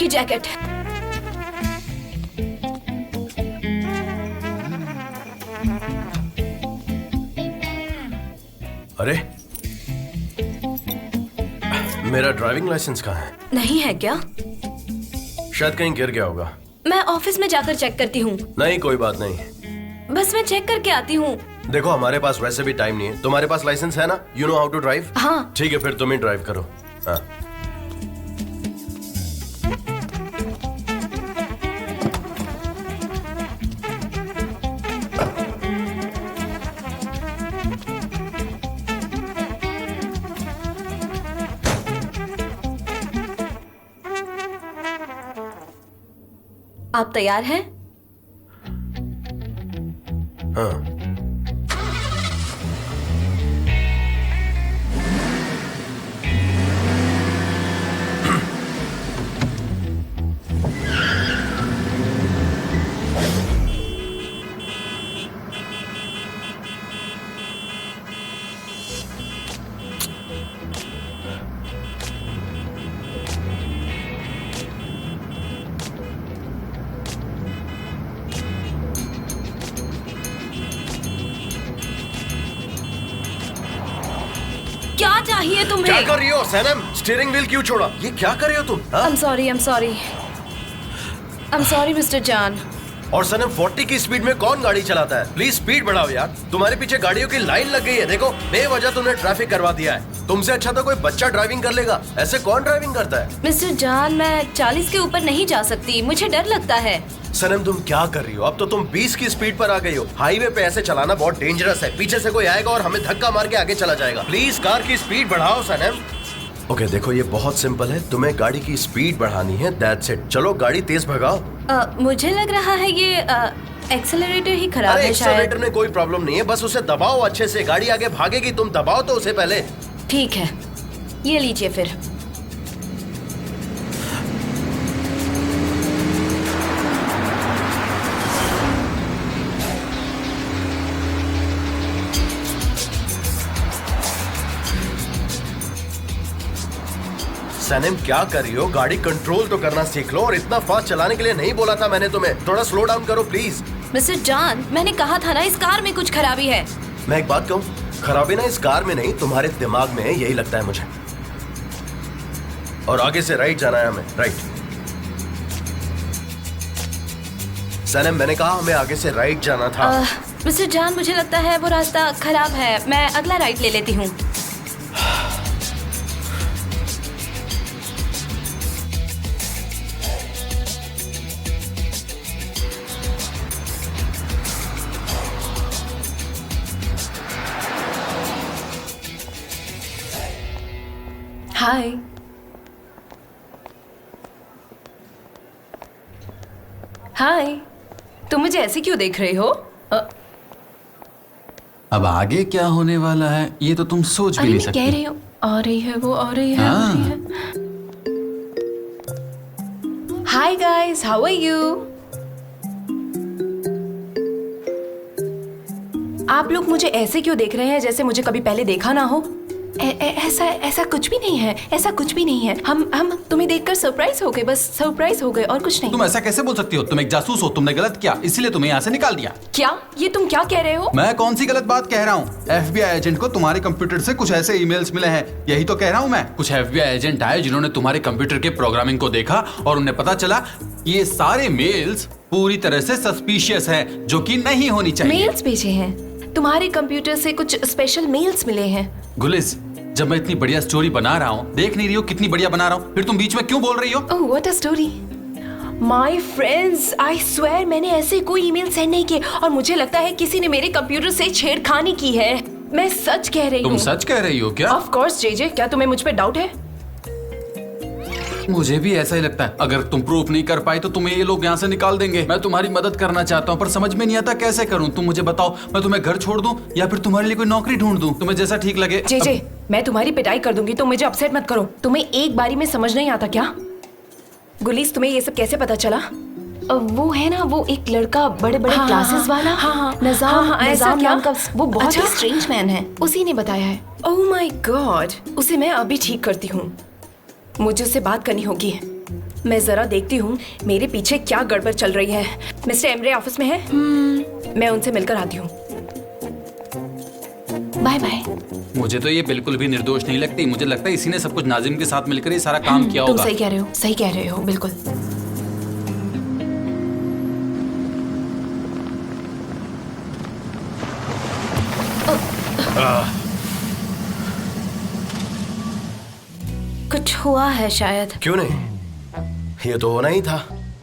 Jacket. अरे मेरा driving licence कहाँ है? नहीं है क्या? शायद कहीं गिर गया होगा। मैं ऑफिस में जाकर चेक करती हूँ। नहीं, कोई बात नहीं। बस मैं चेक करके आती हूँ। देखो, हमारे पास वैसे भी टाइम नहीं है। तुम्हारे पास लाइसेंस है ना? You know how to drive? हाँ। ठीक है, फिर तुम ही ड्राइव करो। हाँ। आप तैयार हैं? हाँ। क्या चाहिए तुम्हें? क्या कर रही हो सनम? स्टीयरिंग व्हील क्यों छोड़ा? ये क्या कर रहे हो तुम? हाँ? I'm sorry मिस्टर जान। और सनम, 40 की स्पीड में कौन गाड़ी चलाता है? प्लीज स्पीड बढ़ाओ यार। तुम्हारे पीछे गाड़ियों की लाइन लग गई है। देखो, बेवजह तुमने ट्रैफिक करवा दिया है। तुमसे अच्छा तो कोई बच्चा ड्राइविंग कर लेगा। ऐसे कौन ड्राइविंग करता है? मिस्टर जान, मैं 40 के ऊपर नहीं जा सकती, मुझे डर लगता है। सनम, तुम क्या कर रही हो? अब तो तुम 20 की स्पीड पर आ गई हो। हाईवे पे ऐसे चलाना बहुत डेंजरस है। पीछे से कोई आएगा और हमें धक्का मार के आगे चला जाएगा। प्लीज कार की स्पीड बढ़ाओ सनम। ओके, देखो ये बहुत सिंपल है। तुम्हें गाड़ी की स्पीड बढ़ानी है, दैट्स इट। चलो गाड़ी तेज भगाओ। मुझे लग रहा है ये एक्सेलरेटर ही खराब अरे है शायद। एक्सेलरेटर में कोई प्रॉब्लम नहीं है, बस उसे दबाओ अच्छे से। गाड़ी आगे भागेगी, तुम दबाओ तो उसे पहले। ठीक है, ये लीजिए फिर। सनम, क्या कर रही हो? गाड़ी कंट्रोल तो करना सीख लो। और इतना फास्ट चलाने के लिए नहीं बोला था मैंने तुम्हें। थोड़ा स्लो डाउन करो प्लीज। मिस्टर जान, मैंने कहा था ना, इस कार में कुछ खराबी है। मैं एक बात कहूँ, खराबी ना इस कार में नहीं, तुम्हारे दिमाग में है, यही लगता है मुझे। और आगे से राइट जाना है हमें, राइट। सनम, मैंने कहा हमें आगे से राइट जाना था। मिस्टर जान, मुझे लगता है वो रास्ता खराब है। मैं अगला राइट ले लेती हूँ। हाय। हाय, तुम मुझे ऐसे क्यों देख रहे हो? अब आगे क्या होने वाला है ये तो तुम सोच भी नहीं सकती। कह रही हूँ, आ रही है वो, आ रही है, हाँ। आ रही है। Hi guys, how are you? आप लोग मुझे ऐसे क्यों देख रहे हैं जैसे मुझे कभी पहले देखा ना हो? ऐसा कुछ भी नहीं है, ऐसा कुछ भी नहीं है। हम तुम्हें देखकर सरप्राइज हो गए, बस सरप्राइज हो गए और कुछ नहीं। तुम ऐसा कैसे बोल सकती हो? तुम एक जासूस हो, तुमने गलत किया, इसीलिए तुम्हें यहाँ से निकाल दिया। क्या? ये तुम क्या कह रहे हो? मैं कौन सी गलत बात कह रहा हूँ? FBI एजेंट को तुम्हारे कंप्यूटर से कुछ ऐसे ईमेल्स मिले हैं, यही तो कह रहा हूँ मैं। कुछ FBI एजेंट आए जिन्होंने तुम्हारे कंप्यूटर के प्रोग्रामिंग को देखा और उन्हें पता चला ये सारे मेल्स पूरी तरह से सस्पिशियस हैं, जो कि नहीं होनी चाहिए। मेल्स भेजे हैं? तुम्हारे कंप्यूटर से कुछ स्पेशल मेल्स मिले हैं। गुलिस, जब मैं इतनी बढ़िया स्टोरी बना रहा हूँ, देख नहीं रही हो कितनी बढ़िया बना रहा हूँ, फिर तुम बीच में क्यों बोल रही हो? Oh, what a story. My friends, I swear मैंने ऐसे कोई ईमेल सेंड नहीं किए और मुझे लगता है किसी ने मेरे कंप्यूटर से छेड़खानी की है। मैं सच कह रही हूँ। तुम सच कह रही हो क्या? ऑफ कोर्स जेजे, क्या तुम्हें मुझ पे डाउट है? मुझे भी ऐसा ही लगता है। अगर तुम प्रूफ नहीं कर पाई तो तुम्हें ये लोग यहाँ से निकाल देंगे। मैं तुम्हारी मदद करना चाहता हूँ पर समझ में नहीं आता कैसे करूँ। तुम मुझे बताओ, मैं तुम्हें घर छोड़ दूँ या फिर तुम्हारे लिए कोई नौकरी ढूंढ दूँ? तुम्हें जैसा ठीक लगे। जेजे, मैं तुम्हारी पिटाई कर दूंगी, तुम मुझे अपसेट मत करो। तुम्हें एक बारी में समझ नहीं आता क्या? गुलीस, तुम्हें ये सब कैसे पता चला? वो है ना, वो एक लड़का बड़े बड़े क्लासेस वाला, नजाम नाम का, वो बहुत ही स्ट्रेंज मैन है, उसी ने बताया है। ओह माय गॉड, उसे मैं अभी ठीक करती हूँ। मुझे उससे बात करनी होगी। मैं जरा देखती हूँ मेरे पीछे क्या गड़बड़ चल रही है। मिस्टर एमरे ऑफिस में है? मैं उनसे मिलकर आती हूँ। Bye bye. मुझे तो ये बिल्कुल भी निर्दोष नहीं लगती। मुझे लगता है इसी ने सब कुछ नाजिम के साथ मिलकर ये सारा काम किया तुम होगा। सही कह रहे हो, सही कह रहे हो, बिल्कुल। कुछ हुआ है शायद। क्यों नहीं, ये तो होना ही था।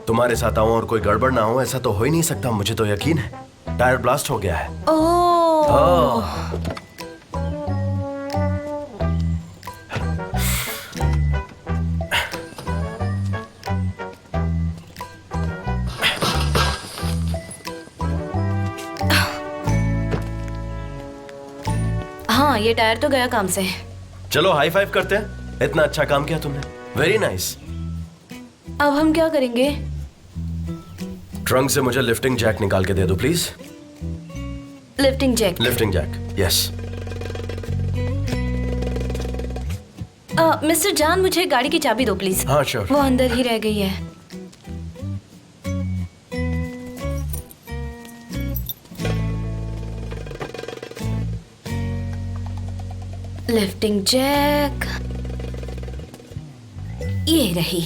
तुम्हारे साथ आऊं और कोई गड़बड़ ना हो, ऐसा तो हो ही नहीं सकता। मुझे तो यकीन है टायर ब्लास्ट हो गया है। ओह, हाँ, ये टायर तो गया काम से। चलो हाई फाइव करते हैं। इतना अच्छा काम किया तुमने, वेरी नाइस। अब हम क्या करेंगे? ट्रंक से मुझे लिफ्टिंग जैक निकाल के दे दो please. Lifting jack? Lifting jack, yes. Mister Can, मुझे गाड़ी की चाबी दो प्लीज। हाँ श्योर। वो अंदर ही रह गई है। लिफ्टिंग जैक ये रही।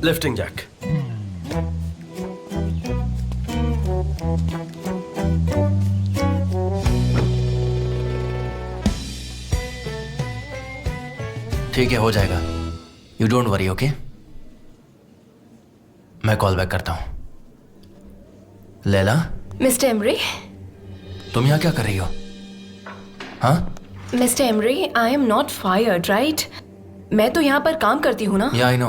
Lifting jack. ठीक है, हो जाएगा। You don't worry, okay? मैं कॉल बैक करता हूं। Leyla, mister Emre? तुम यहाँ क्या कर रही हो? हाँ? Mister Emre, I am not fired, right? मैं तो यहाँ पर काम करती हूँ ना। या आई नो,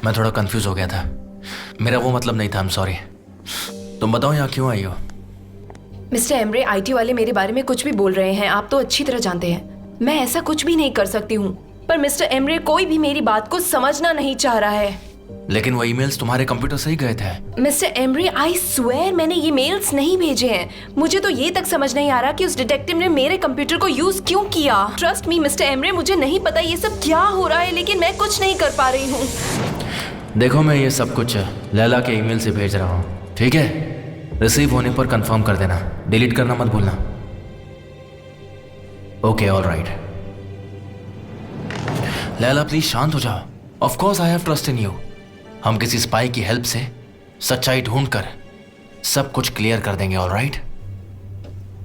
मैं थोड़ा कंफ्यूज हो गया था। मेरा वो मतलब नहीं था, आई एम सॉरी। तुम बताओ यहाँ क्यों आई हो? मिस्टर एमरे, आईटी वाले मेरे बारे में कुछ भी बोल रहे हैं, आप तो अच्छी तरह जानते हैं। मैं ऐसा कुछ भी नहीं कर सकती हूँ, पर मिस्टर एमरे कोई भी मेरी बात को समझना नहीं चाह रहा है। लेकिन वो ईमेल्स तुम्हारे कंप्यूटर से ही गए थे। मिस्टर एमरे, आई स्वेयर मैंने ये मेल्स नहीं भेजे हैं। मुझे तो ये तक समझ नहीं आ रहा कि उस डिटेक्टिव ने मेरे कंप्यूटर को यूज क्यों किया। ट्रस्ट मी मिस्टर एमरे, मुझे नहीं पता ये सब क्या हो रहा है, लेकिन मैं कुछ नहीं कर पा रही हूँ। देखो, मैं ये सब कुछ लैला के ईमेल से भेज रहा हूँ, ठीक है? रिसीव होने पर कंफर्म कर देना, डिलीट करना मत भूलना। Okay, all right. Laila please शांत हो जाओ। Of course I have trust in you. हम किसी स्पाई की हेल्प से सच्चाई ढूंढकर सब कुछ क्लियर कर देंगे, ऑल राइट?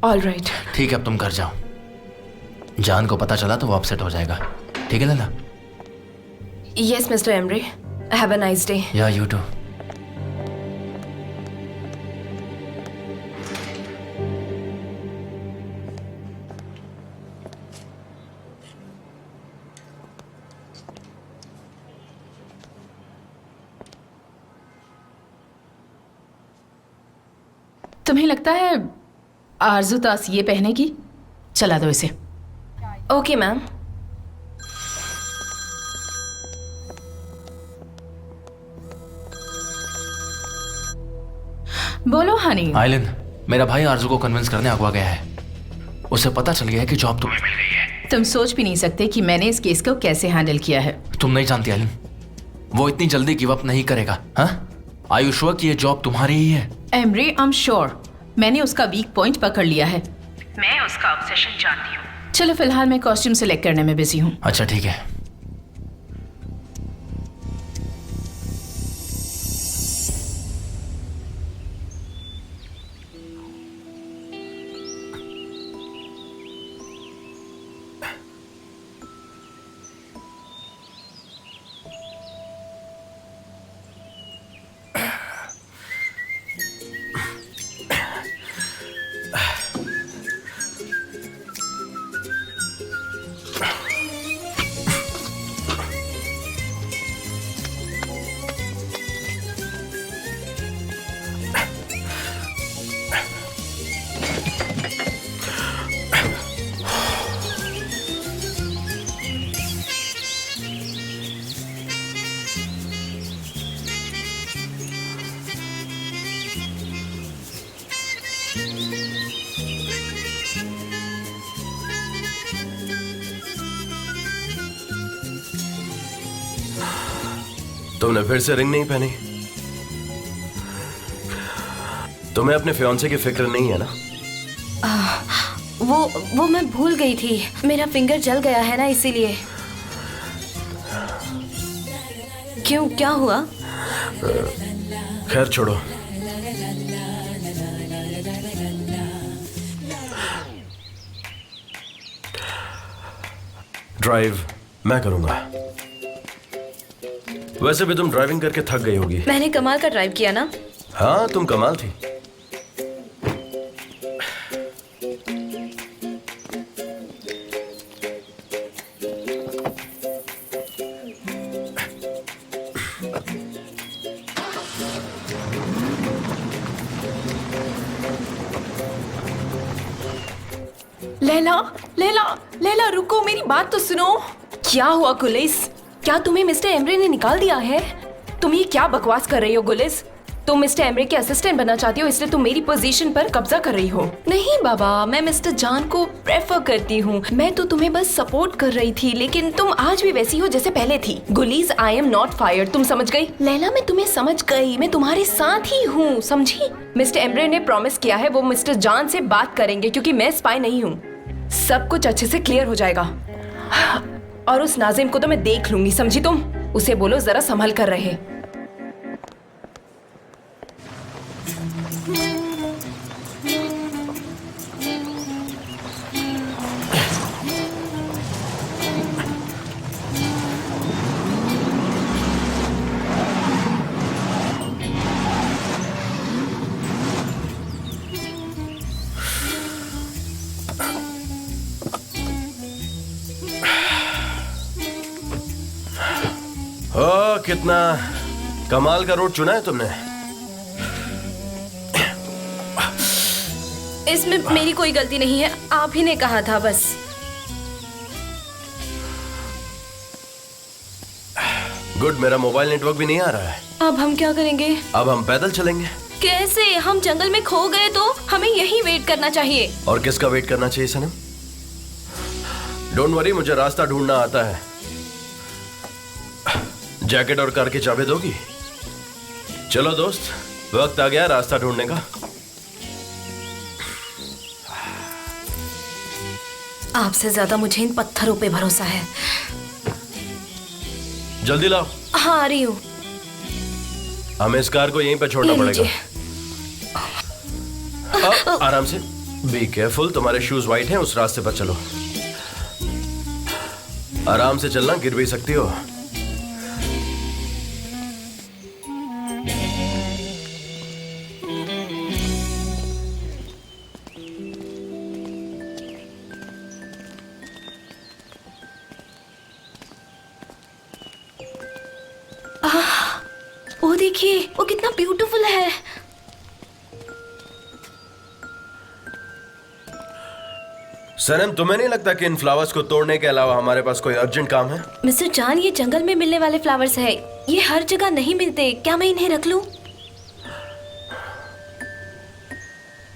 All right. ठीक है, अब तुम घर जाओ। जान को पता चला तो वो अपसेट हो जाएगा, ठीक है Laila? Yes mister Emre, have a nice day. या यू टू। तुम्हें लगता है आरजू तास ये पहनेगी? चला दो इसे। Okay ma'am. बोलो हनी। आइलिन, मेरा भाई आरजू को कन्विंस करने अगवा गया है। उसे पता चल गया है कि जॉब तुम्हें मिल गई है। तुम सोच भी नहीं सकते कि मैंने इस केस को कैसे हैंडल किया है। तुम नहीं जानती आइलिन, वो इतनी जल्दी गिव अप नहीं करेगा। हाँ, आर यू श्योर कि ये जॉब तुम्हारी ही है? Emre, I am sure. मैंने उसका वीक पॉइंट पकड़ लिया है। मैं उसका ऑब्सेशन जानती हूँ। चलो फिलहाल मैं कॉस्ट्यूम सेलेक्ट करने में बिजी हूँ। अच्छा ठीक है। तुमने फिर से रिंग नहीं पहनी? तुम्हें अपने फियांसे की फिक्र नहीं है ना? वो मैं भूल गई थी, मेरा फिंगर जल गया है ना, इसीलिए। क्यों, क्या हुआ? खैर छोड़ो। ड्राइव मैं करूंगा। वैसे भी तुम ड्राइविंग करके थक गई होगी। मैंने कमाल का ड्राइव किया ना। हाँ, तुम कमाल थी। लैला, लैला, लैला रुको, मेरी बात तो सुनो। क्या हुआ गुलिस? क्या तुम्हें मिस्टर एम्ब्रे ने निकाल दिया है? तुम ये क्या बकवास कर रही हो गुलिस? तुम मिस्टर एम्ब्रे के असिस्टेंट बनना चाहती हो, इसलिए तुम मेरी पोजीशन पर कब्जा कर रही हो। नहीं बाबा, मैं मिस्टर जान को प्रेफर करती हूँ। मैं तो तुम्हें बस सपोर्ट कर रही थी, लेकिन तुम आज भी वैसी हो जैसे पहले थी। गुलिस, आई एम नॉट फायर्ड, तुम समझ गई? लैला, मैं तुम्हें समझ गई, मैं तुम्हारे साथ ही हूँ, समझी? मिस्टर एम्ब्रे ने प्रॉमिस किया है वो मिस्टर जान से बात करेंगे, क्योंकि मैं स्पाई नहीं हूँ। सब कुछ अच्छे से क्लियर हो जाएगा। और उस नाजिम को तो मैं देख लूंगी, समझी तुम? उसे बोलो जरा संभल कर रहे। ओ, कितना कमाल का रूट चुना है तुमने। इसमें मेरी कोई गलती नहीं है, आप ही ने कहा था बस। गुड, मेरा मोबाइल नेटवर्क भी नहीं आ रहा है। अब हम क्या करेंगे? अब हम पैदल चलेंगे। कैसे? हम जंगल में खो गए तो हमें यहीं वेट करना चाहिए। और किसका वेट करना चाहिए सनम? डोंट वरी, मुझे रास्ता ढूंढना आता है। जैकेट और कार की चाबी दोगी? चलो दोस्त, वक्त आ गया रास्ता ढूंढने का। आपसे ज्यादा मुझे इन पत्थरों पे भरोसा है। जल्दी लाओ। हाँ, आ रही हूँ। हमें इस कार को यहीं पे छोड़ना ये पड़ेगा। लीजिए। आराम से, बी केयरफुल। तुम्हारे शूज वाइट हैं, उस रास्ते पर चलो। आराम से चलना, गिर भी सकती हो। वो देखिए, वो कितना ब्यूटीफुल है। सनम, तुम्हें नहीं लगता कि इन फ्लावर्स को तोड़ने के अलावा हमारे पास कोई अर्जेंट काम है? मिस्टर जान, ये जंगल में मिलने वाले फ्लावर्स है, ये हर जगह नहीं मिलते। क्या मैं इन्हें रख लूं?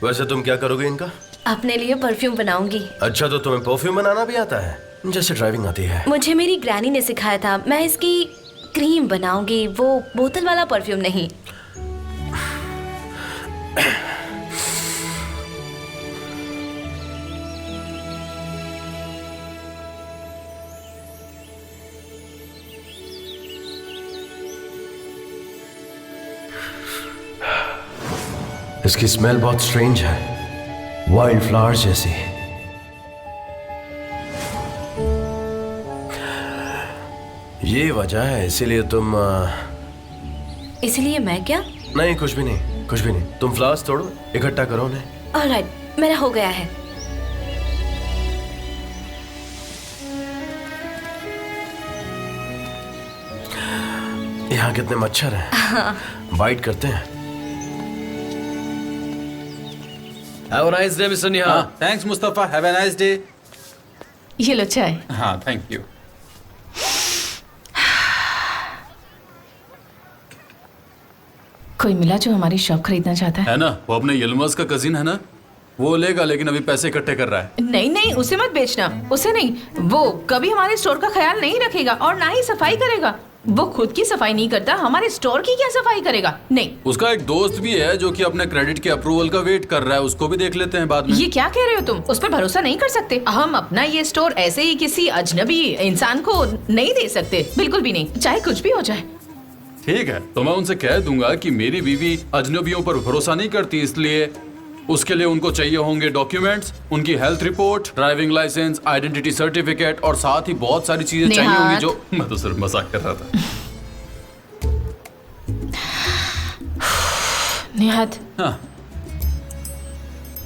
वैसे तुम क्या करोगे इनका? अपने लिए परफ्यूम बनाऊंगी। अच्छा, तो तुम्हें परफ्यूम बनाना भी आता है, जैसे ड्राइविंग आती है। मुझे मेरी ग्रैनी ने सिखाया था। मैं इसकी क्रीम बनाऊंगी, वो बोतल वाला परफ्यूम नहीं। इसकी स्मेल बहुत स्ट्रेंज है, वाइल्ड फ्लावर्स जैसी। ये वजह है, इसीलिए तुम इसलिए मैं क्या? नहीं, कुछ भी नहीं, कुछ भी नहीं। तुम फ्लावर्स तोड़ो, इकट्ठा करो उन्हें। ऑलराइट, मेरा हो गया है। यहाँ कितने मच्छर हैं। बाइट करते हैं। Have a nice day, Mr. Nihal. Thanks Mustafa, have a nice day. ये लो चाय। हाँ, थैंक यू। कोई मिला जो हमारी शॉप खरीदना चाहता है? है ना, वो अपने यलमस का कजिन है ना? वो लेगा, लेकिन अभी पैसे इकट्ठे कर रहा है। नहीं नहीं, उसे मत बेचना, उसे नहीं। वो कभी हमारे स्टोर का ख्याल नहीं रखेगा और ना ही सफाई करेगा। वो खुद की सफाई नहीं करता, हमारे स्टोर की क्या सफाई करेगा? नहीं। उसका एक दोस्त भी है जो कि अपने क्रेडिट के अप्रूवल का वेट कर रहा है, उसको भी देख लेते हैं बाद में। ये क्या कह रहे हो तुम? उस पर भरोसा नहीं कर सकते। हम अपना ये स्टोर ऐसे ही किसी अजनबी इंसान को नहीं दे सकते, बिल्कुल भी नहीं, चाहे कुछ भी हो जाए। ठीक है, तो मैं उनसे कह दूंगा कि मेरी बीवी अजनबियों पर भरोसा नहीं करती, इसलिए उसके लिए उनको चाहिए होंगे डॉक्यूमेंट्स, उनकी health report, driving license, identity certificate और साथ ही बहुत सारी चीजें चाहिए होंगी जो मैं तो सिर्फ मजाक कर रहा था। निहाद, हाँ।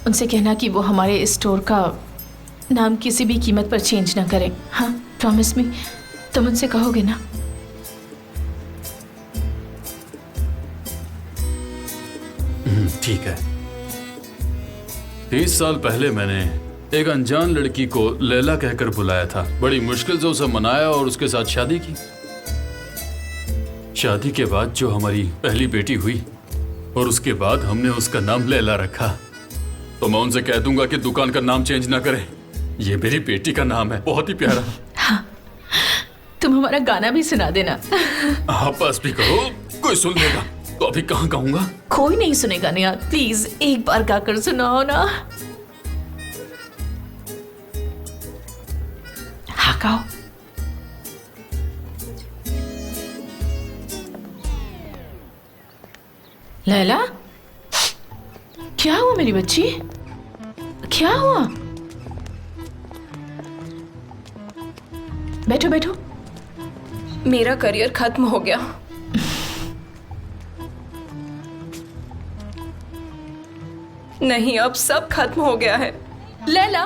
उनसे कहना कि वो हमारे स्टोर का नाम किसी भी कीमत पर चेंज ना करें। हाँ, प्रॉमिस मी, तुम उनसे कहोगे ना? ठीक है। 30 साल पहले मैंने एक अनजान लड़की को लैला कहकर बुलाया था। बड़ी मुश्किल से उसे मनाया और उसके साथ शादी की। शादी के बाद जो हमारी पहली बेटी हुई और उसके बाद हमने उसका नाम लैला रखा। तो मैं उनसे कह दूंगा कि दुकान का नाम चेंज ना करें, ये मेरी बेटी का नाम है, बहुत ही प्यारा। हाँ, तुम हमारा गाना भी सुना देना। आप पास भी कहो, कोई सुन लेगा। तो अभी कहाँ गाऊंगा? कोई नहीं सुनेगा निहाद, प्लीज एक बार गाकर सुनाओ ना। हाँ गाओ। लैला, क्या हुआ मेरी बच्ची? क्या हुआ? बैठो बैठो। मेरा करियर खत्म हो गया। नहीं, अब सब खत्म हो गया है। लैला,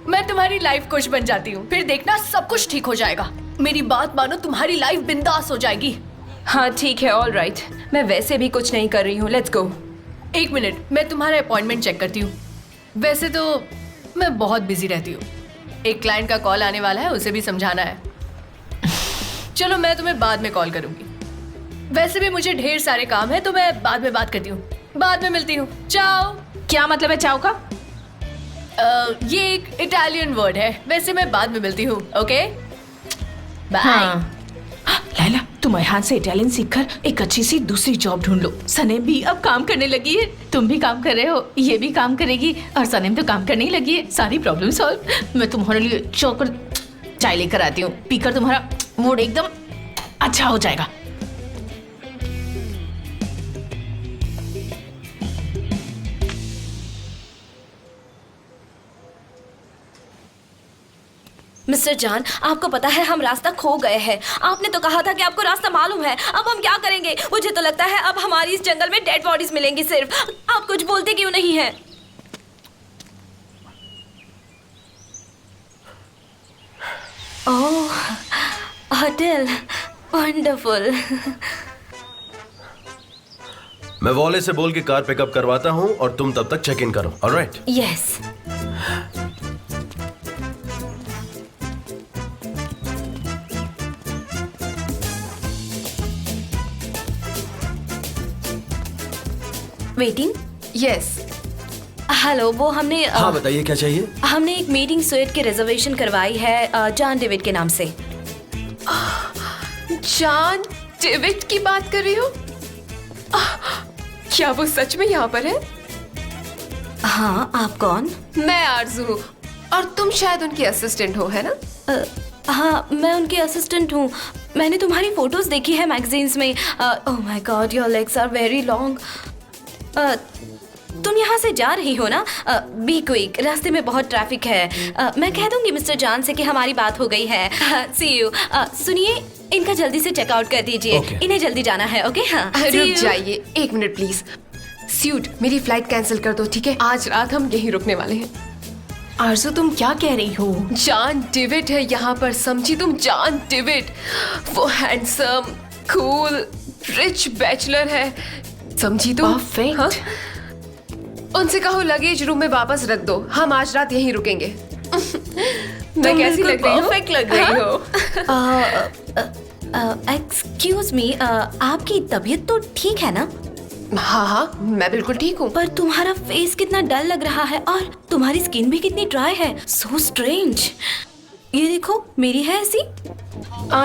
मैं तुम्हारी लाइफ कोच बन जाती हूँ, फिर देखना सब कुछ ठीक हो जाएगा। मेरी बात मानो, तुम्हारी लाइफ बिंदास हो जाएगी। हाँ ठीक है, ऑल राइट। मैं वैसे भी कुछ नहीं कर रही हूँ, लेट्स गो। एक मिनट, मैं तुम्हारा अपॉइंटमेंट चेक करती हूँ। वैसे तो मैं बहुत बिजी रहती हूँ, एक क्लाइंट का कॉल आने वाला है, उसे भी समझाना है। चलो मैं तुम्हें बाद में कॉल करूंगी। वैसे भी मुझे ढेर सारे काम है, तो मैं बाद में बात करती हूँ। बाद में मिलती हूँ। चाओ। क्या मतलब है चाओ का? ये एक इटालियन वर्ड है, वैसे मैं बाद में मिलती हूँ। Okay bye. हाँ। लैला, तुम अरहान से इटालियन सीखकर एक अच्छी सी दूसरी जॉब ढूंढ लो। सनेम भी अब काम करने लगी है, तुम भी काम कर रहे हो, ये भी काम करेगी और सनेम तो काम करने ही लगी है। सारी प्रॉब्लम सॉल्व। मैं तुम्हारे लिए चौकर चाय लेकर आती हूँ, पीकर तुम्हारा मूड एकदम अच्छा हो जाएगा। मिस्टर जान, आपको पता है हम रास्ता खो गए हैं। आपने तो कहा था कि आपको रास्ता मालूम है। अब हम क्या करेंगे? मुझे तो लगता है अब हमारी इस जंगल में डेड बॉडीज मिलेंगी सिर्फ। आप कुछ बोलते क्यों नहीं हैं? ओह, होटल, वंडरफुल। मैं वॉले से बोल के कार पिकअप करवाता हूँ और तुम तब तक चेक इन करो। Alright? Yes. Waiting? Yes. Hello, वो हमने हाँ बताइए, क्या चाहिए? हमने एक मीटिंग स्वीट की रिजर्वेशन करवाई है जॉन डेविड के नाम से। जॉन डेविड की बात कर रही हो? क्या वो सच में यहाँ पर है? हाँ, आप कौन? मैं आरजू हूँ और तुम शायद उनकी असिस्टेंट हो, है ना? हाँ, मैं उनकी असिस्टेंट हूँ। मैंने तुम्हारी फोटोज देखी है मैगजीन्स में। Oh my god, your legs are very long. तुम यहाँ से जा रही हो ना? बी क्विक, रास्ते में बहुत ट्रैफिक है। मैं कह दूंगी मिस्टर जॉन से कि हमारी बात हो गई है। सी यू। सुनिए, इनका जल्दी से चेकआउट कर दीजिए। Okay. इन्हें जल्दी जाना है। ओके हाँ, see रुक you. जाइए, एक मिनट प्लीज। स्यूट, मेरी फ्लाइट कैंसिल कर दो, ठीक है? आज रात हम यहीं रुकने वाले हैं। आरजू, तुम क्या कह रही हो? जॉन डेविड है यहाँ पर, समझी तुम? जॉन डेविड, वो हैंडसम, कूल, रिच बैचलर है, समझी तुम? Perfect. हाँ? उनसे कहो लगेज रूम में वापस रख दो, हम आज रात यहीं रुकेंगे। मैं कैसी लग रही हूँ? परफेक्ट लग रही हो। एक्सक्यूज मी, आपकी तबीयत तो ठीक है ना? हाँ हाँ, मैं बिल्कुल ठीक हूँ। पर तुम्हारा फेस कितना डल लग रहा है और तुम्हारी स्किन भी कितनी ड्राई है। So strange. ये देखो, मेरी है ऐसी?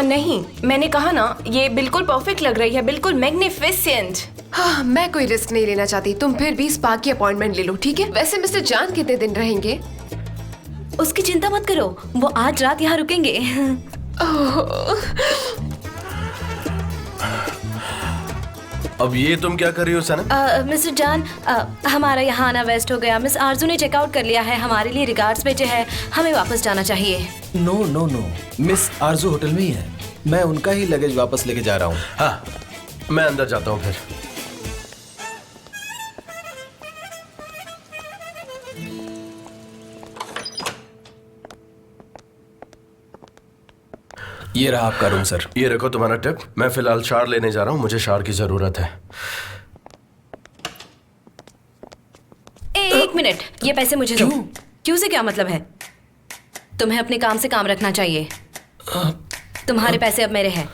नहीं, मैंने कहा ना, ये बिल्कुल परफेक्ट लग रही है, बिल्कुल मैग्निफिसेंट। हाँ, मैं कोई रिस्क नहीं लेना चाहती। तुम फिर भी स्पा की अपॉइंटमेंट ले लो, ठीक है? वैसे मिस्टर जान कितने दिन रहेंगे? उसकी चिंता मत करो, वो आज रात यहाँ रुकेंगे। अब ये तुम क्या कर रही हो सनम? मिस्टर जान, हमारा यहाँ आना वेस्ट हो गया। मिस आरजू ने चेकआउट कर लिया है, हमारे लिए रिगार्ड्स भेजे हैं। हमें वापस जाना चाहिए। नो नो नो, मिस आरजू होटल में ही है। मैं उनका ही लगेज वापस लेके जा रहा हूँ। हाँ, मैं अंदर जाता हूँ फिर। ये रहा आपका रूम सर। ये रखो तुम्हारा टिप। मैं फिलहाल शार लेने जा रहा हूँ, मुझे शार की जरूरत है। एक मिनट, ये पैसे मुझे दो। क्यों से क्या मतलब है? तुम्हें अपने काम से काम रखना चाहिए। तुम्हारे पैसे अब मेरे हैं।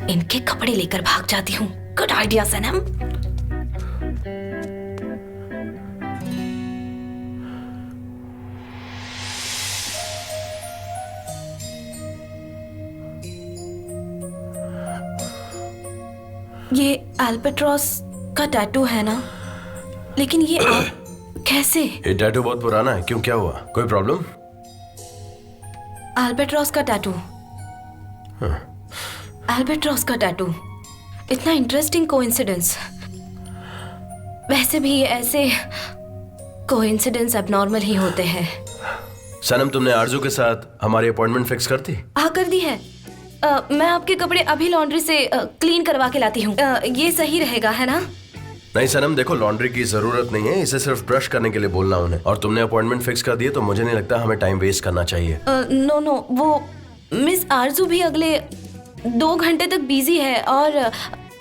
इनके कपड़े लेकर भाग जाती हूँ। गुड आइडिया सनम। ये अल्बाट्रॉस का टैटू है ना? लेकिन ये आप कैसे? ये टैटू बहुत पुराना है। क्यों, क्या हुआ? कोई प्रॉब्लम? अल्बाट्रॉस का टैटू। अल्बाट्रॉस का टैटू। इतना इंटरेस्टिंग कोइंसिडेंस। वैसे भी ऐसे कोइंसिडेंस अबनॉर्मल ही होते हैं। सनम, तुमने आरजू के साथ हमारी अपॉइंटमेंट फिक्स कर दी? हाँ, कर दी है। मैं आपके कपड़े अभी लॉन्ड्री से क्लीन करवा के लाती हूँ। ये सही रहेगा, है ना? नहीं सनम, देखो, लॉन्ड्री की जरूरत नहीं है, इसे सिर्फ ब्रश करने के लिए बोलना उन्हें। और तुमने अपॉइंटमेंट फिक्स कर दी है, तो मुझे नहीं लगता हमें टाइम वेस्ट करना चाहिए। नो नो, वो मिस आरजू भी अगले 2 घंटे तक बिजी है और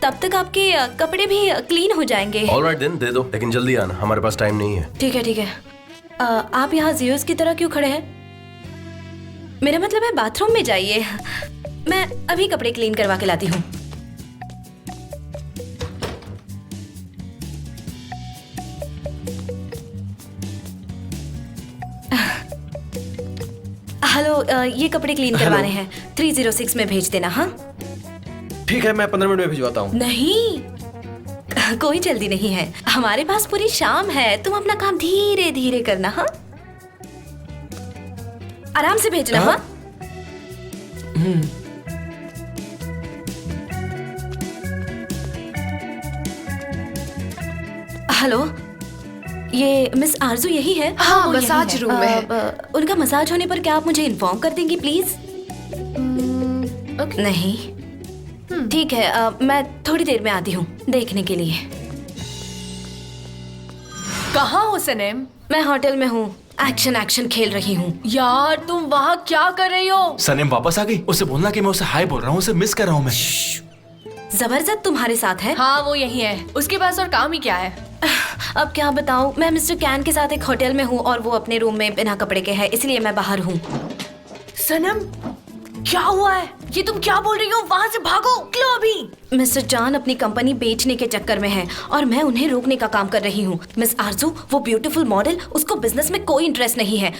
तब तक आपके कपड़े भी क्लीन हो जाएंगे। ऑलराइट देन, दे दो, लेकिन जल्दी आना, हमारे पास टाइम नहीं है। ठीक है ठीक है। आप यहाँ जियोस की तरह क्यों खड़े हैं? मेरा मतलब है बाथरूम में जाइए, मैं अभी कपड़े क्लीन करवा के लाती हूँ। हेलो, ये कपड़े क्लीन करवाने हैं। 306 में भेज देना। हाँ ठीक है, मैं 15 मिनट में भिजवाता हूँ। नहीं, कोई जल्दी नहीं है, हमारे पास पूरी शाम है। तुम अपना काम धीरे धीरे करना। हाँ, आराम से भेजना। हाँ, हेलो, ये मिस आरजू यही है? हाँ, वो यही मसाज है। रूम में है। उनका मसाज होने पर क्या आप मुझे इन्फॉर्म कर देंगी प्लीज? नहीं, ठीक है। मैं थोड़ी देर में आती हूँ देखने के लिए। कहाँ हो सनम? मैं होटल में हूँ, एक्शन एक्शन खेल रही हूँ। यार तुम वहाँ क्या कर रही हो? सनम वापस आ गई। उसे बोलना कि मैं उसे हाय बोल रहा हूँ, उसे मिस कर रहा हूँ मैं। जबरदस्त तुम्हारे साथ है? हाँ, वो यही है। उसके पास और काम ही क्या है? अब क्या बताऊँ, मैं मिस्टर कैन के साथ एक होटल में हूँ और वो अपने रूम में बिना कपड़े के है, इसलिए मैं बाहर हूँ। सनम, क्या हुआ है? ये तुम क्या बोल रही हो? वहाँ से भागो, निकलो अभी। मिस्टर जान अपनी कंपनी बेचने के चक्कर में है और मैं उन्हें रोकने का काम कर रही हूँ। मिस आरजू, वो ब्यूटीफुल मॉडल, उसको बिजनेस में कोई इंटरेस्ट नहीं है।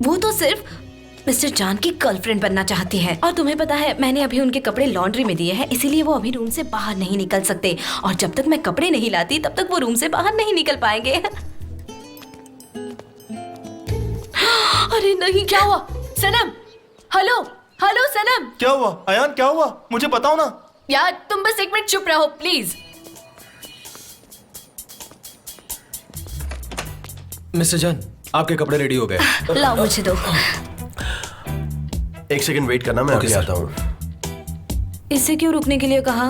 वो तो सिर्फ मिस्टर जान की गर्लफ्रेंड बनना चाहती है। और तुम्हें पता है, मैंने अभी उनके कपड़े लॉन्ड्री में दिए हैं, इसीलिए वो अभी रूम से बाहर नहीं निकल सकते। और जब तक मैं कपड़े नहीं लाती तब तक वो रूम से बाहर नहीं निकल पाएंगे। अरे नहीं, क्या हुआ? सनम, हेलो हेलो सनम। क्या हुआ अयान, क्या हुआ? मुझे बताओ ना। यार तुम बस एक मिनट चुप रहो प्लीज। मिस्टर जान, आपके कपड़े रेडी हो गए। लाओ मुझे दो। एक सेकंड वेट करना, मैं अभी आता हूँ। इससे क्यों रुकने के लिए कहा?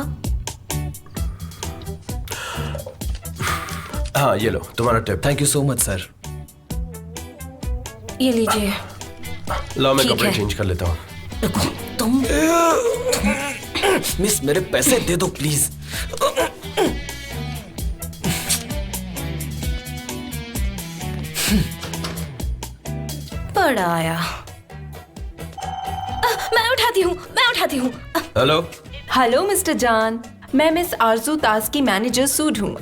हाँ, ये लो तुम्हारा tip. Thank you so much sir. ये लीजिए। लाओ, मैं ठीक कपड़े है। चेंज कर लेता हूँ। रुको, तुम मिस, मेरे पैसे दे दो प्लीज। बड़ा आया। मैं उठाती हूँ। हेलो। हेलो मिस्टर जान, मैं मिस आरजू ताज की मैनेजर सूड हूँ।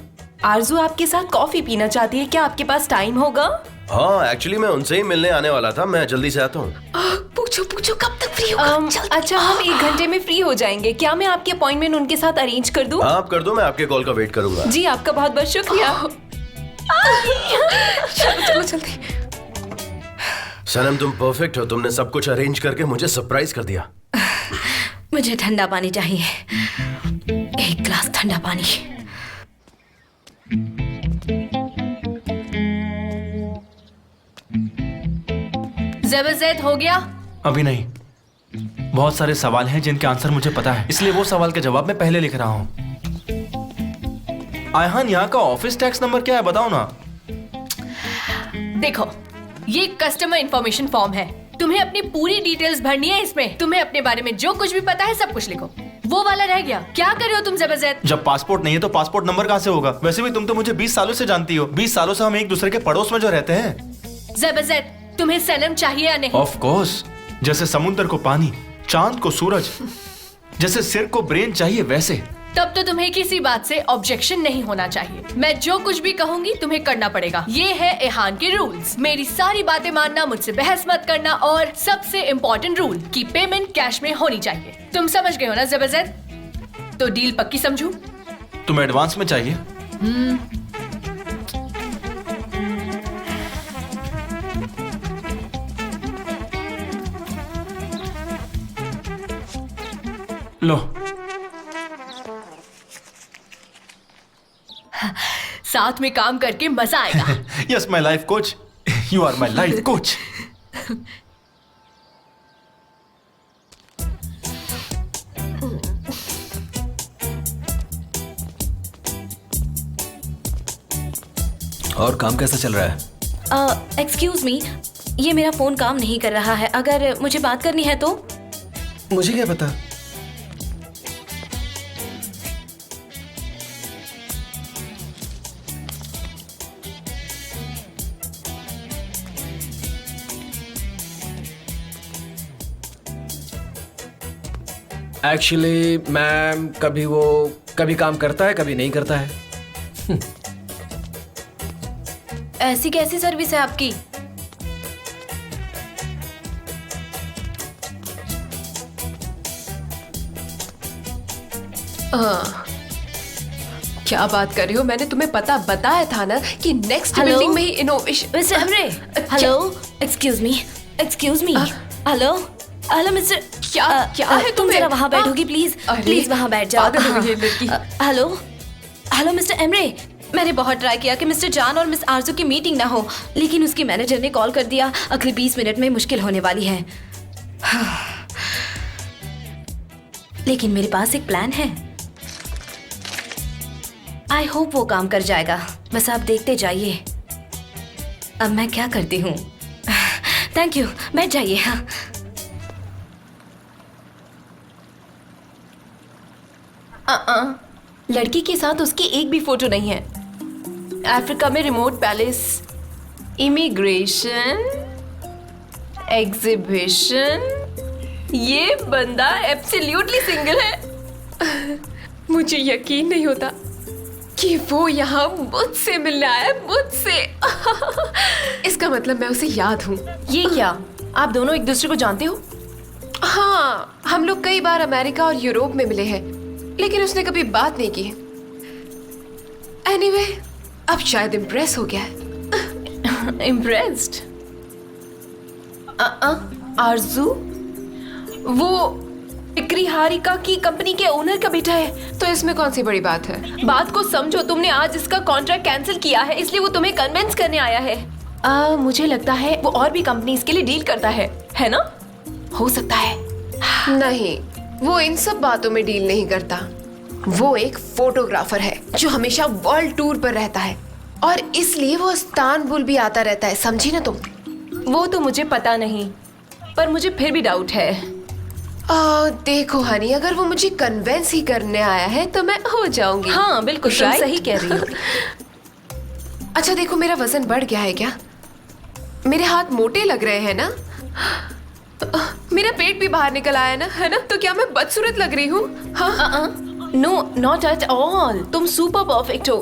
आरजू आपके साथ कॉफी पीना चाहती है, क्या आपके पास टाइम होगा? हाँ, एक्चुअली मैं उनसे ही मिलने आने वाला था, मैं जल्दी से आता हूँ। पूछो कब तक फ्री होगा? अच्छा, हम 1 घंटे में फ्री हो जाएंगे। क्या मैं आपकी अपॉइंटमेंट उनके साथ अरेंज कर दूं? हाँ, आप कर दो, मैं आपके कॉल का वेट करूंगा। जी, आपका बहुत बहुत शुक्रिया। चलो जल्दी। सनम, तुम परफेक्ट हो, तुमने सब कुछ अरेंज करके मुझे सरप्राइज कर दिया। मुझे ठंडा पानी चाहिए, 1 ग्लास ठंडा पानी। ज़बरदस्त हो गया? अभी नहीं, बहुत सारे सवाल हैं जिनके आंसर मुझे पता है, इसलिए वो सवाल के जवाब मैं पहले लिख रहा हूँ। आयहान, यहाँ का ऑफिस टैक्स नंबर क्या है, बताओ ना। देखो, ये कस्टमर इंफॉर्मेशन फॉर्म है, तुम्हें अपनी पूरी डिटेल्स भरनी है इसमें। तुम्हें अपने बारे में जो कुछ भी पता है सब कुछ लिखो। वो वाला रह गया, क्या कर रहे हो तुम ज़बरदस्त? जब पासपोर्ट नहीं है तो पासपोर्ट नंबर कहाँ से होगा? वैसे भी तुम तो मुझे 20 सालों से जानती हो, 20 सालों से हम एक दूसरे के पड़ोस में जो रहते हैं। ज़बरदस्त, तुम्हें सनम चाहिए या नहीं? ऑफ कोर्स, जैसे समुद्र को पानी, चांद को सूरज, जैसे सिर को ब्रेन चाहिए वैसे। तब तो तुम्हें किसी बात से ऑब्जेक्शन नहीं होना चाहिए। मैं जो कुछ भी कहूंगी तुम्हें करना पड़ेगा। ये है एहान के रूल्स। मेरी सारी बातें मानना, मुझसे बहस मत करना, और सबसे इम्पोर्टेंट रूल कि पेमेंट कैश में होनी चाहिए। तुम समझ गए हो ना ज़बरदस्त? तो डील पक्की समझूं? तुम्हें एडवांस में चाहिए? लो। साथ में काम करके मजा आएगा। Yes my life coach, you are my life coach. और काम कैसा चल रहा है? एक्सक्यूज मी, ये मेरा फोन काम नहीं कर रहा है। अगर मुझे बात करनी है तो? मुझे क्या पता। एक्चुअली मैम, कभी काम करता है, कभी नहीं करता है। ऐसी कैसी सर्विस है आपकी? क्या बात कर रहे हो? मैंने तुम्हें पता बताया था ना कि नेक्स्ट हेलो? मीटिंग में ही innovation. Mister Emre, hello, excuse me, hello mister. क्या है तुम जरा वहाँ बैठोगी प्लीज? अरे, प्लीज वहाँ बैठ जाओ। पागल हो गई ये लड़की। हेलो मिस्टर एमरे, मैंने बहुत ट्राई किया कि मिस्टर जान और मिस आरजू की मीटिंग ना हो, लेकिन उसकी मैनेजर ने कॉल कर दिया। अगले 20 मिनट में मुश्किल होने वाली है। लेकिन मेरे पास एक प्लान है। आई होप वो काम कर जाएगा, बस आप देखते जाइए। अब मैं क्या करती हूँ। थैंक यू, बैठ जाइए। हाँ, लड़की के साथ उसकी एक भी फोटो नहीं है। अफ्रीका में रिमोट पैलेस, इमिग्रेशन, एग्जीबिशन, ये बंदा एब्सोल्युटली सिंगल है। मुझे यकीन नहीं होता कि वो यहाँ मुझसे मिलने आया, मुझसे। इसका मतलब मैं उसे याद हूँ। ये क्या, आप दोनों एक दूसरे को जानते हो? हाँ, हम लोग कई बार अमेरिका और यूरोप में मिले हैं, लेकिन उसने कभी बात नहीं की। एनीवे, अब शायद इम्प्रेस हो गया है। इम्प्रेस्ड? आरजू, वो बिक्री हारिका की कंपनी के ओनर का बेटा है, तो इसमें कौन सी बड़ी बात है? बात को समझो, तुमने आज इसका कॉन्ट्रैक्ट कैंसिल किया है, इसलिए वो तुम्हें कन्विंस करने आया है। मुझे लगता है वो और भी कंपनीज के लिए डील करता है ना? हो सकता है। नहीं, वो इन सब बातों में डील नहीं करता। वो एक फोटोग्राफर है जो हमेशा वर्ल्ड टूर पर रहता है, और इसलिए वो इस्तांबुल भी आता रहता है, समझी ना तुम? वो तो मुझे पता नहीं, पर मुझे फिर भी डाउट है। देखो हनी, अगर वो मुझे कन्विंस ही करने आया है तो मैं हो जाऊंगी। हाँ बिल्कुल, तुम सही कह रही हो। अच्छा देखो, मेरा वजन बढ़ गया है क्या? मेरे हाथ मोटे लग रहे हैं ना? मेरा पेट भी बाहर निकल आया है ना? तो क्या मैं बदसूरत लग रही हूँ? हाँ? No, not at all. तुम सुपर परफेक्ट हो।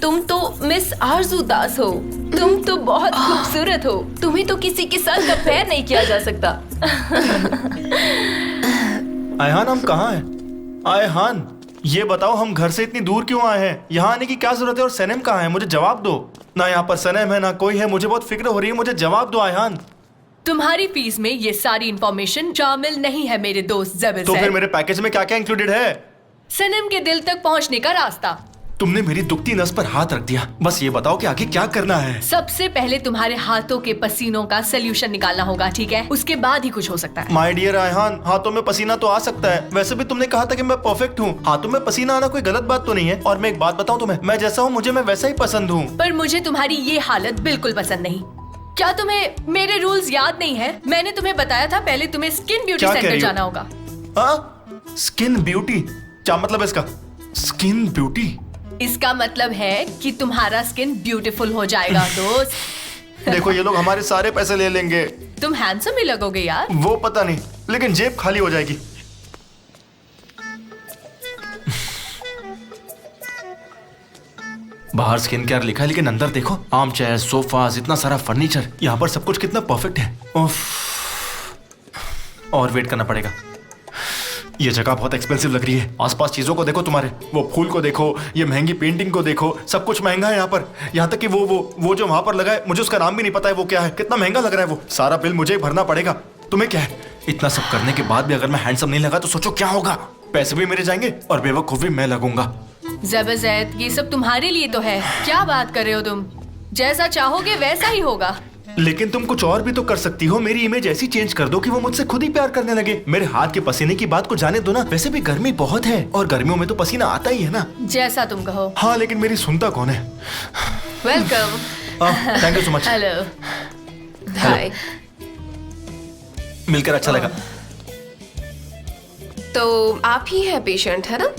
तुम तो मिस आरजू दास हो। तुम तो बहुत खूबसूरत हो। तुम्हें तो किसी के साथ कंपेयर नहीं किया जा सकता। आयहान, हम कहाँ हैं? आयहान, ये बताओ हम घर से इतनी दूर क्यों आए हैं? यहाँ आने की क्या जरूरत है? और सनम कहाँ है? मुझे जवाब दो। ना यहाँ पर सनम है ना कोई है। मुझे बहुत फिक्र हो रही है। मुझे जवाब दो आयहान। तुम्हारी फीस में ये सारी इंफॉर्मेशन शामिल नहीं है मेरे दोस्त ज़बरदस्त। तो फिर मेरे पैकेज में क्या क्या इंक्लूडेड है? सनम के दिल तक पहुंचने का रास्ता। तुमने मेरी दुखती नस पर हाथ रख दिया। बस ये बताओ कि आगे क्या करना है? सबसे पहले तुम्हारे हाथों के पसीनों का सोल्यूशन निकालना होगा, ठीक है? उसके बाद ही कुछ हो सकता है। माय डियर आयहान, हाथों में पसीना तो आ सकता है। वैसे भी तुमने कहा था कि मैं परफेक्ट हूँ। हाथों में पसीना आना कोई गलत बात तो नहीं है। और मैं एक बात बताऊँ तुम्हें, मैं जैसा हूँ मुझे मैं वैसा ही पसंद हूँ। पर मुझे तुम्हारी ये हालत बिल्कुल पसंद नहीं। क्या तुम्हें मेरे रूल्स याद नहीं है? मैंने तुम्हें बताया था पहले तुम्हें स्किन ब्यूटी सेंटर जाना होगा। Skin beauty? क्या मतलब है इसका? Skin beauty? इसका मतलब है कि तुम्हारा स्किन ब्यूटीफुल हो जाएगा दोस्त। देखो ये लोग हमारे सारे पैसे ले लेंगे। तुम हैंडसम ही लगोगे यार। वो पता नहीं, लेकिन जेब खाली हो जाएगी। बाहर स्किन केयर लिखा है लेकिन अंदर देखो, आर्म चेयर, सोफा, इतना सारा फर्नीचर। यहाँ पर सब कुछ कितना परफेक्ट है। उफ। और वेट करना पड़ेगा। ये जगह बहुत एक्सपेंसिव लग रही है। आसपास चीजों को देखो तुम्हारे, वो फूल को देखो, ये महंगी पेंटिंग को देखो, सब कुछ महंगा है यहाँ पर। यहाँ तक कि वो जो वहां पर लगा है, मुझे उसका नाम भी नहीं पता है वो क्या है। कितना महंगा लग रहा है वो। सारा बिल मुझे ही भरना पड़ेगा। तुम्हें क्या है? इतना सब करने के बाद भी अगर मैं हैंडसम नहीं लगा तो सोचो क्या होगा। पैसे भी मेरे जाएंगे और बेवकूफ भी मैं लगूंगा। ज़बरदस्त, ये सब तुम्हारे लिए तो है। क्या बात कर रहे हो तुम? जैसा चाहोगे वैसा ही होगा। लेकिन तुम कुछ और भी तो कर सकती हो। मेरी इमेज ऐसी चेंज कर दो कि वो मुझसे खुद ही प्यार करने लगे। मेरे हाथ के पसीने की बात को जाने दो ना। वैसे भी गर्मी बहुत है और गर्मियों में तो पसीना आता ही है ना। जैसा तुम कहो। हाँ, लेकिन मेरी सुनता कौन है? Welcome. Thank you so much. Hello. Hi. मिलकर अच्छा लगा। तो आप ही हैं पेशेंट, है ना?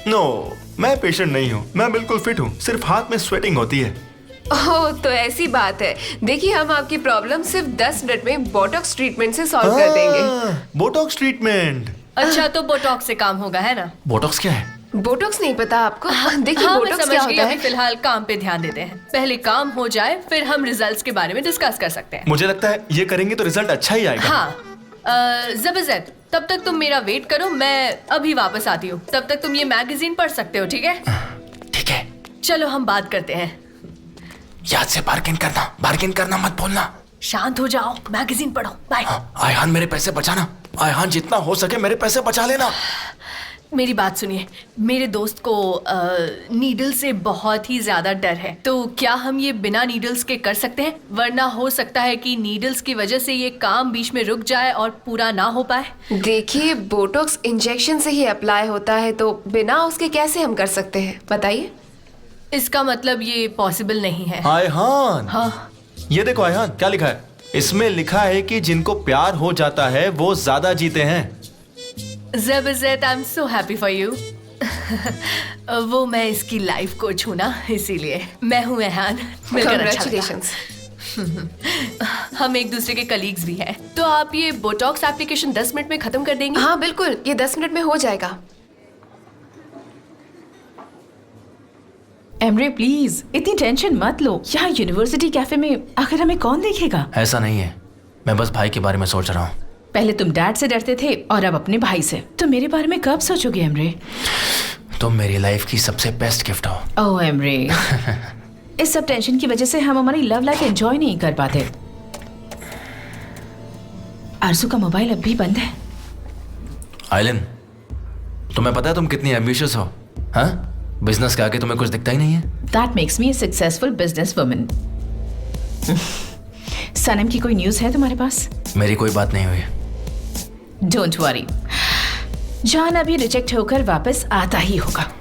नो, मैं पेशेंट नहीं हूँ। मैं बिल्कुल फिट हूँ। सिर्फ हाथ में स्वेटिंग होती है। ओह, तो ऐसी बात है। देखिए, हम आपकी प्रॉब्लम सिर्फ 10 मिनट में बोटॉक्स ट्रीटमेंट से सॉल्व कर देंगे। Botox treatment? अच्छा, तो बोटॉक्स से काम होगा, है ना? बोटॉक्स क्या है? बोटॉक्स नहीं पता आपको? देखिए, हाँ, बोटॉक्स क्या होता है? फिलहाल काम पे ध्यान देते हैं। पहले काम हो जाए फिर हम रिजल्ट्स के बारे में डिस्कस कर सकते हैं। मुझे लगता है ये करेंगे तो रिजल्ट अच्छा ही आएगा। हाँ, ज़बरदस्त। तब तक तुम मेरा वेट करो, मैं अभी वापस आती हूँ। तब तक तुम ये मैगजीन पढ़ सकते हो, ठीक है? ठीक है। चलो हम बात करते हैं। याद से बार्गेन करना मत भूलना। शांत हो जाओ, मैगजीन पढ़ो। बाय। आयहान, मेरे पैसे बचाना। आयहान, जितना हो सके मेरे पैसे बचा लेना। मेरी बात सुनिए, मेरे दोस्त को नीडल से बहुत ही ज्यादा डर है। तो क्या हम ये बिना नीडल्स के कर सकते हैं? वरना हो सकता है कि नीडल्स की वजह से ये काम बीच में रुक जाए और पूरा ना हो पाए। देखिए, बोटॉक्स इंजेक्शन से ही अप्लाई होता है, तो बिना उसके कैसे हम कर सकते हैं? बताइए। इसका मतलब ये पॉसिबल नहीं है। आयहान, हाँ, ये देखो आयहान, क्या लिखा है? इसमें लिखा है कि जिनको प्यार हो जाता है वो ज्यादा जीते हैं। ज़बरदस्त, I am so happy for you. वो मैं इसकी लाइफ कोच हूँ ना, इसीलिए। मैं हूँ अयहान, मिलकर अच्छा लगा। Congratulations। हम एक दूसरे के कलीग्स भी हैं। तो आप ये बोटॉक्स एप्लीकेशन 10 मिनट में खत्म कर देंगे? हाँ बिल्कुल, ये 10 मिनट में हो जाएगा। एमरे प्लीज इतनी टेंशन मत लो। यहाँ यूनिवर्सिटी कैफे में आखिर हमें कौन देखेगा? ऐसा नहीं है, मैं बस भाई के बारे में सोच रहा हूँ। पहले तुम डैड से डरते थे और अब अपने भाई से। तो मेरे बारे में कब सोचोगे एमरे? तुम मेरी लाइफ की सबसे बेस्ट गिफ्ट हो। ओह एमरे, इस सब टेंशन की वजह से हम हमारी लव लाइफ एंजॉय नहीं कर पाते। आरजू का मोबाइल अब भी बंद है। आइलिन, तुम्हें पता है तुम कितनी एम्बिशियस हो? हाँ, बिजनेस के आगे तुम्हें कुछ दिखता ही नहीं है। That makes me a successful business woman। सनम की कोई न्यूज़ है तुम्हारे पास? मेरी कोई बात नहीं हुई। डोंट वरी, जान अभी रिजेक्ट होकर वापस आता ही होगा।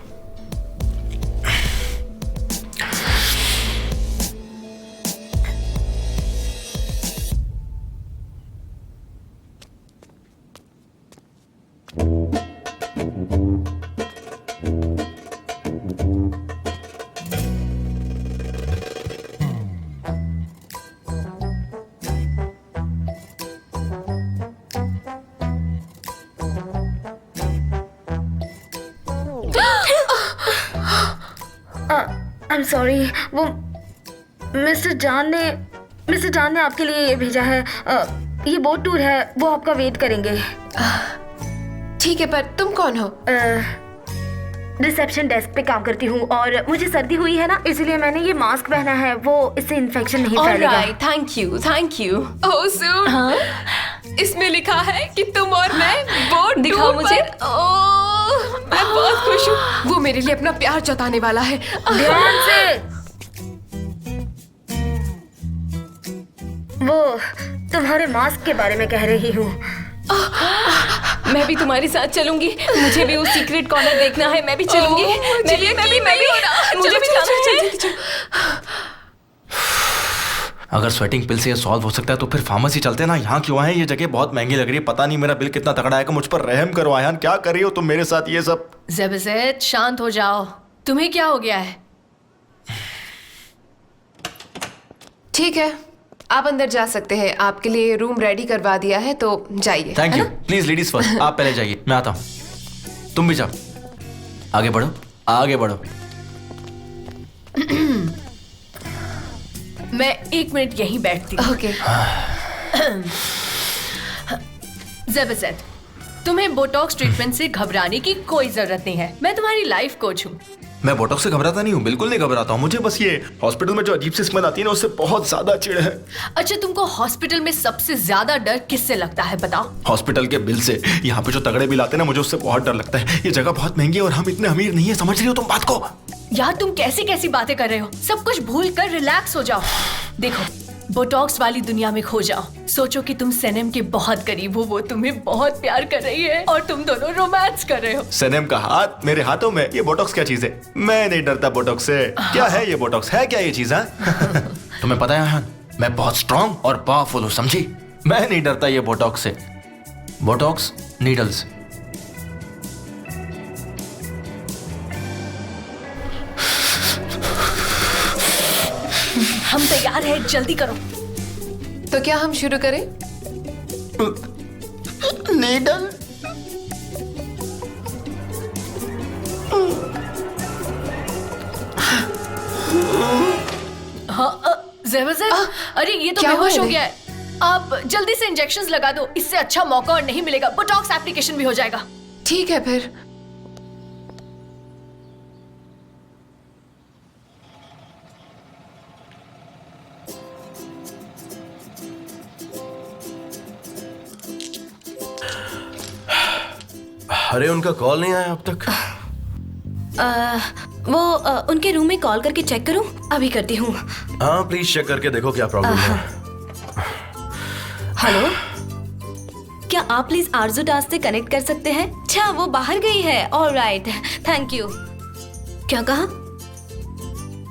I'm sorry, वो मिस्टर जान ने आपके लिए ये भेजा है। ये बोट टूर है, वो आपका वेट करेंगे। ठीक है, पर तुम कौन हो? रिसेप्शन डेस्क पे काम करती हूँ और मुझे सर्दी हुई है ना, इसलिए मैंने ये मास्क पहना है, वो इससे इन्फेक्शन नहीं फैलेगा। Alright, thank you. ओह सुन, इसमें लिखा है कि तुम और मैं बोट दिखाओ टूर मुझे। पर। ओह, मैं बहुत खुश हूँ। वो मेरे लिए अपना प्यार जताने वाला है। ध्यान से। वो तुम्हारे मास्क के बारे में कह रही हूँ। मैं भी तुम्हारे साथ चलूंगी, मुझे भी उस सीक्रेट कॉर्नर देखना है। मैं भी चलूंगी। मैं भी मुझे भी जाना है। अगर स्वेटिंग पिल से ये सॉल्व हो सकता है तो फिर फार्मेसी चलते ना। यहाँ क्यों आए? ये जगह बहुत महंगी लग रही है। पता नहीं मेरा बिल कितना तगड़ा आएगा। मुझ पर रहम करो आयान, क्या कर रही हो तुम मेरे साथ ये सब? ज़ेबज़ेद, शांत हो जाओ। तुम्हें क्या हो गया है? ठीक है, आप अंदर जा सकते हैं। आपके लिए रूम रेडी करवा दिया है, तो जाइए। Thank you. Please ladies first, आप पहले जाइए, मैं आता हूँ। तुम भी जाओ, आगे बढ़ो, आगे बढ़ो। मैं 1 मिनट यहीं बैठती हूँ। ओके। ज़ेबज़ेद, तुम्हें बोटॉक्स ट्रीटमेंट से घबराने की कोई जरूरत नहीं है। मैं तुम्हारी लाइफ कोच हूँ। मैं बोटॉक्स से घबराता नहीं हूँ, बिल्कुल नहीं घबराता हूँ। मुझे बस ये हॉस्पिटल में जो अजीब सी स्मेल आती है ना, उससे बहुत ज्यादा चिढ़ है। अच्छा, तुमको हॉस्पिटल में सबसे ज्यादा डर किससे लगता है, बताओ? हॉस्पिटल के बिल से। यहाँ पे जो तगड़े बिल आते हैं ना, मुझे उससे बहुत डर लगता है। ये जगह बहुत महंगी है और हम इतने अमीर नहीं है। समझ रही हो तुम बात को? यार, तुम कैसी कैसी बातें कर रहे हो? सब कुछ भूल कर रिलैक्स हो जाओ। देखो, बोटॉक्स वाली दुनिया में खो जाओ। सोचो कि तुम सनम के बहुत करीब हो, वो तुम्हें बहुत प्यार कर रही है और तुम दोनों रोमांस कर रहे हो। सनम का हाथ मेरे हाथों में। ये बोटॉक्स क्या चीज है? मैं नहीं डरता बोटॉक्स से। क्या है ये बोटॉक्स? है क्या ये चीज? तुम्हें पता है आयान, मैं बहुत स्ट्रांग और पावरफुल हूँ, समझी? मैं नहीं डरता ये बोटॉक्स से। Botox needles. हम तैयार हैं, जल्दी करो। तो क्या हम शुरू करें? नीडल। हाँ, ज़ेबज़ेद, अरे ये तो क्या बेहोश हुआ हो गया है। आप जल्दी से इंजेक्शंस लगा दो, इससे अच्छा मौका और नहीं मिलेगा। बोटॉक्स एप्लीकेशन भी हो जाएगा। ठीक है फिर। अरे उनका कॉल नहीं आया अब तक। उनके रूम में कॉल करके चेक करूं? अभी करती हूँ। हाँ प्लीज चेक करके देखो क्या प्रॉब्लम है। हेलो, क्या आप प्लीज आरजू दास से कनेक्ट कर सकते हैं? अच्छा, वो बाहर गई है। Alright, thank you. क्या कहा?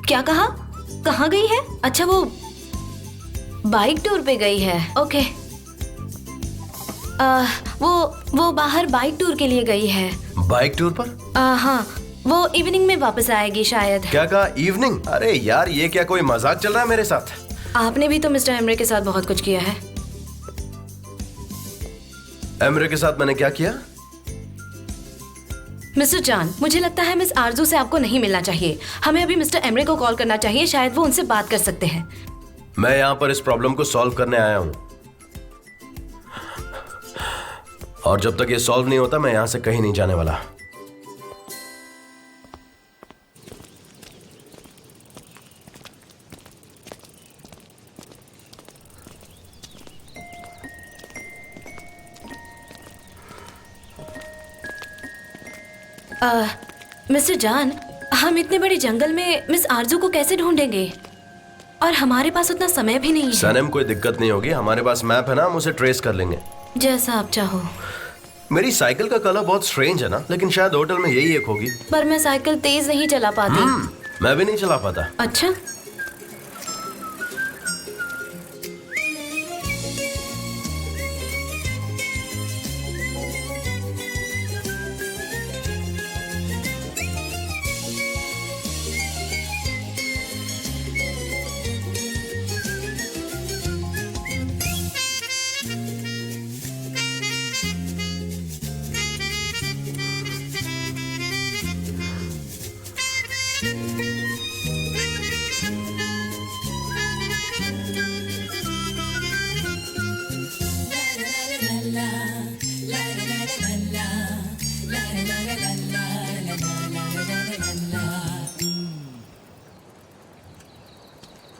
क्या कहा? कहाँ गई है? अच्छा, वो बाइक टूर पे गई है। ओके। वो बाहर बाइक टूर के लिए गई है। बाइक टूर पर? हाँ, वो इवनिंग में वापस आएगी शायद। क्या कहा, इवनिंग? अरे यार, ये क्या कोई मजाक चल रहा है मेरे साथ? आपने भी तो मिस्टर एमरे के साथ बहुत कुछ किया है। एमरे के साथ मैंने क्या किया? मिस्टर जान, मुझे लगता है मिस आरजू से आपको नहीं मिलना चाहिए। हमें अभी मिस्टर एमरे को कॉल करना चाहिए, शायद वो उनसे बात कर सकते हैं। मैं यहाँ पर इस प्रॉब्लम को सॉल्व करने आया हूँ, और जब तक ये सॉल्व नहीं होता मैं यहाँ से कहीं नहीं जाने वाला। मिस्टर जान, हम इतने बड़े जंगल में मिस आरजू को कैसे ढूंढेंगे? और हमारे पास उतना समय भी नहीं है। सनम, कोई दिक्कत नहीं होगी, हमारे पास मैप है ना, हम उसे ट्रेस कर लेंगे। जैसा आप चाहो। मेरी साइकिल का कलर बहुत स्ट्रेंज है ना, लेकिन शायद होटल में यही एक होगी। पर मैं साइकिल तेज नहीं चला पाती। मैं भी नहीं चला पाता। अच्छा,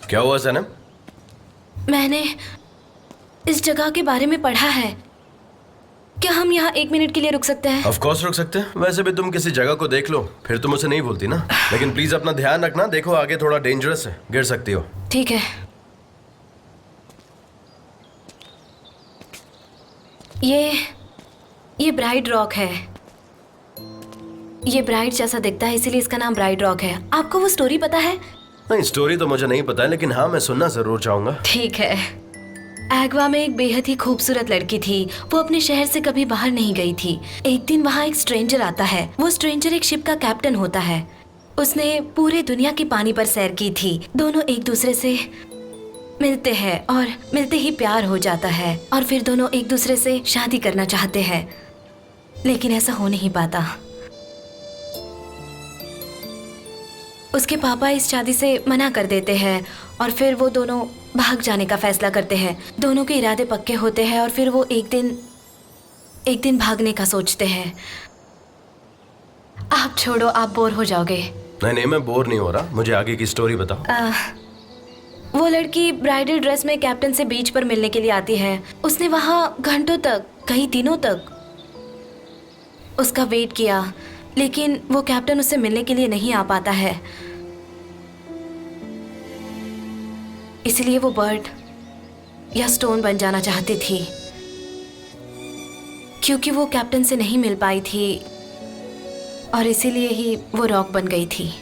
क्या हुआ सनम? मैंने इस जगह के बारे में पढ़ा है। क्या हम यहाँ 1 मिनट के लिए रुक सकते हैं? ऑफ कोर्स रुक सकते हैं। वैसे भी तुम किसी जगह को देख लो, फिर तुम उसे नहीं भूलती ना। लेकिन प्लीज अपना ध्यान रखना, देखो आगे थोड़ा डेंजरस है, गिर सकती हो। ठीक है। ये ब्राइड रॉक है। ये ब्राइड जैसा दिखता है, इसीलिए इसका नाम ब्राइड रॉक है। आपको वो स्टोरी पता है? नहीं, स्टोरी तो मुझे नहीं पता है, लेकिन हाँ मैं सुनना जरूर चाहूंगा। ठीक है। एग्वा में एक बेहद ही खूबसूरत लड़की थी। वो अपने शहर से कभी बाहर नहीं गई थी। एक दिन वहाँ एक स्ट्रेंजर आता है। वो स्ट्रेंजर एक शिप का कैप्टन होता है। उसने पूरे दुनिया की पानी पर सैर की थी। दोनों एक दूसरे से मिलते हैं और मिलते ही प्यार हो जाता है और फिर दोनों एक दूसरे से शादी करना चाहते हैं, लेकिन ऐसा हो नहीं पाता। उसके पापा इस शादी से मना कर देते हैं और फिर वो दोनों भाग जाने का फैसला करते हैं। दोनों के इरादे पक्के होते हैं और फिर वो एक दिन भागने का सोचते हैं। आप छोड़ो, आप बोर हो जाओगे। नहीं, मैं बोर नहीं हो रहा, मुझे आगे की स्टोरी बताओ। वो लड़की ब्राइडल ड्रेस में कैप्टन से बीच पर मिलने के लिए आती है। उसने वहाँ घंटों तक, कई दिनों तक उसका वेट किया, लेकिन वो कैप्टन उससे मिलने के लिए नहीं आ पाता है। इसलिए वो बर्ड या स्टोन बन जाना चाहती थी, क्योंकि वो कैप्टन से नहीं मिल पाई थी और इसीलिए ही वो रॉक बन गई थी।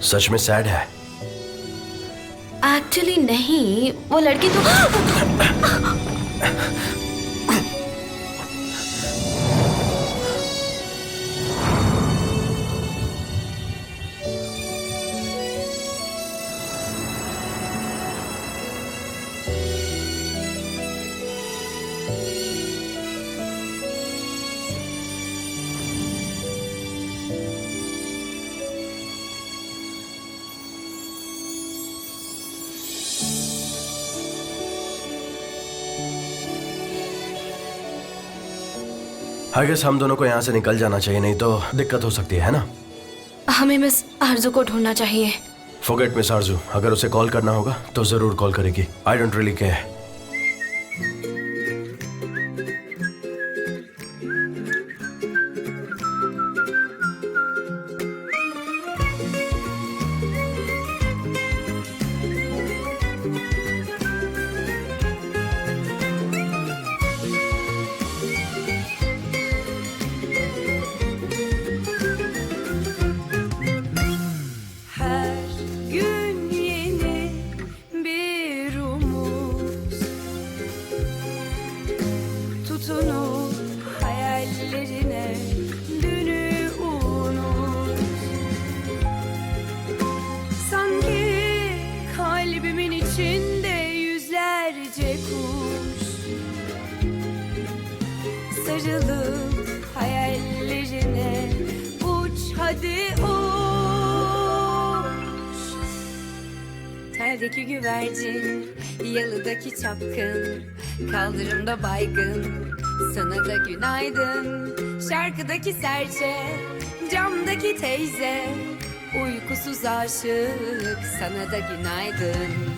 सच में सैड है? एक्चुअली नहीं, वो लड़की तो आई गेस हम दोनों को यहाँ से निकल जाना चाहिए, नहीं तो दिक्कत हो सकती है ना? हमें मिस आरजू को ढूंढना चाहिए। फॉरगेट मिस आरजू, अगर उसे कॉल करना होगा तो जरूर कॉल करेगी। I don't really care. Sarılıp hayallerine uç hadi uç. Teldeki güvercin, yalıdaki çapkın, kaldırımda baygın, sana da günaydın. Şarkıdaki serçe, camdaki teyze, uykusuz aşık, sana da günaydın.